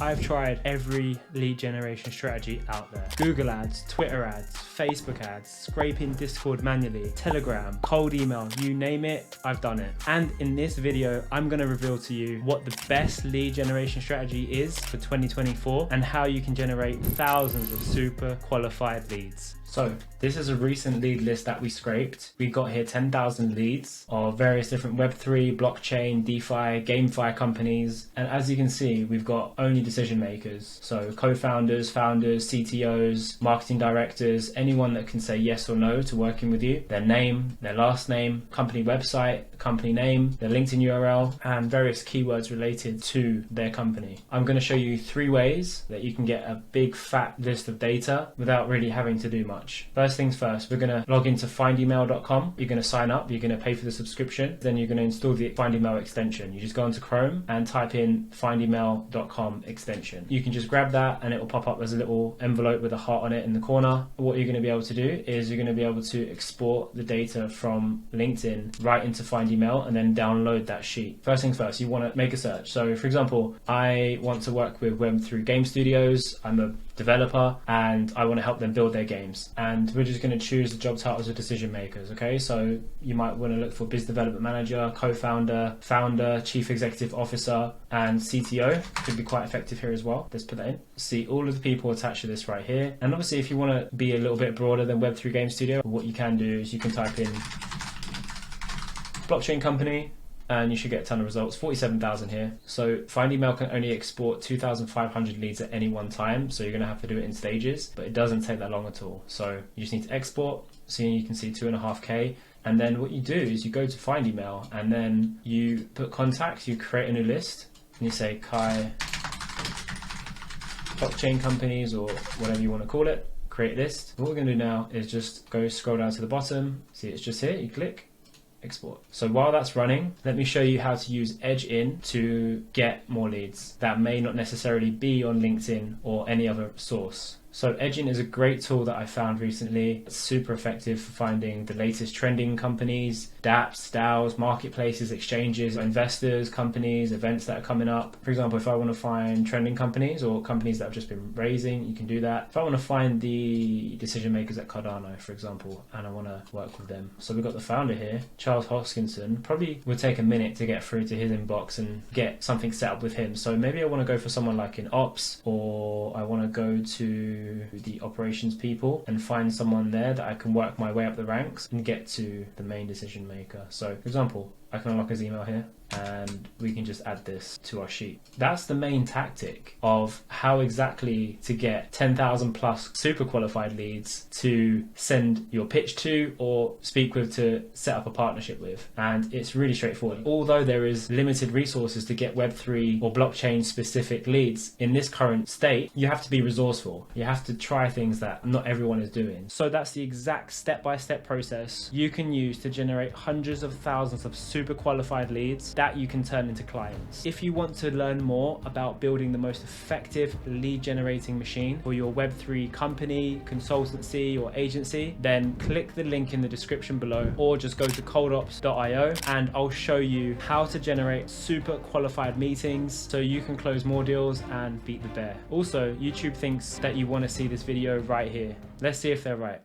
I've tried every lead generation strategy out there. Google ads, Twitter ads, Facebook ads, scraping Discord manually, Telegram, cold email, you name it, I've done it. And in this video, I'm gonna reveal to you what the best lead generation strategy is for 2024 and how you can generate thousands of super qualified leads. So this is a recent lead list that we scraped. We got here 10,000 leads of various different Web3, blockchain, DeFi, GameFi companies. And as you can see, we've got only decision makers. So co-founders, founders, CTOs, marketing directors, anyone that can say yes or no to working with you. Their name, their last name, company website, company name, their LinkedIn URL, and various keywords related to their company. I'm going to show you 3 ways that you can get a big fat list of data without really having to do much. First things first, we're going to log into findemail.com. You're going to sign up, you're going to pay for the subscription, then you're going to install the Find Email extension. You just go into Chrome and type in findemail.com extension. You can just grab that and it will pop up as a little envelope with a heart on it in the corner. What you're going to be able to do is you're going to be able to export the data from LinkedIn right into Find Email and then download that sheet. First things first, you want to make a search. So for example, I want to work with Web3 game studios. I'm a developer and I want to help them build their games, and we're just going to choose the job titles of decision makers. Okay, so you might want to look for biz development manager, co-founder, founder, chief executive officer, and CTO could be quite effective here as well. Let's put that in. See all of the people attached to this right here. And obviously if you want to be a little bit broader than Web3 game studio, what you can do is you can type in blockchain company and you should get a ton of results. 47,000 here. So Find Email can only export 2,500 leads at any one time, so you're going to have to do it in stages, but it doesn't take that long at all. So you just need to export. So you can see 2.5K. And then what you do is you go to Find Email and then you put contacts, you create a new list and you say Kai blockchain companies or whatever you want to call it, create list. What we're going to do now is just go scroll down to the bottom. See, it's just here, you click export. So while that's running, let me show you how to use Edge In to get more leads that may not necessarily be on LinkedIn or any other source. So Edge In is a great tool that I found recently. It's super effective for finding the latest trending companies, dApps, DAOs, marketplaces, exchanges, investors, companies, events that are coming up. For example, if I want to find trending companies or companies that have just been raising, you can do that. If I want to find the decision makers at Cardano, for example, and I want to work with them. So we've got the founder here, Charles Hoskinson. Probably would take a minute to get through to his inbox and get something set up with him. So maybe I want to go for someone like in ops, or I want to go to the operations people and find someone there that I can work my way up the ranks and get to the main decision maker. So for example, I can unlock his email here and we can just add this to our sheet. That's the main tactic of how exactly to get 10,000 plus super qualified leads to send your pitch to or speak with to set up a partnership with. And it's really straightforward. Although there is limited resources to get Web3 or blockchain specific leads in this current state, you have to be resourceful. You have to try things that not everyone is doing. So that's the exact step-by-step process you can use to generate hundreds of thousands of super qualified leads that you can turn into clients. If you want to learn more about building the most effective lead generating machine for your Web3 company, consultancy, or agency, then click the link in the description below or just go to coldops.io and I'll show you how to generate super qualified meetings so you can close more deals and beat the bear. Also, YouTube thinks that you want to see this video right here. Let's see if they're right.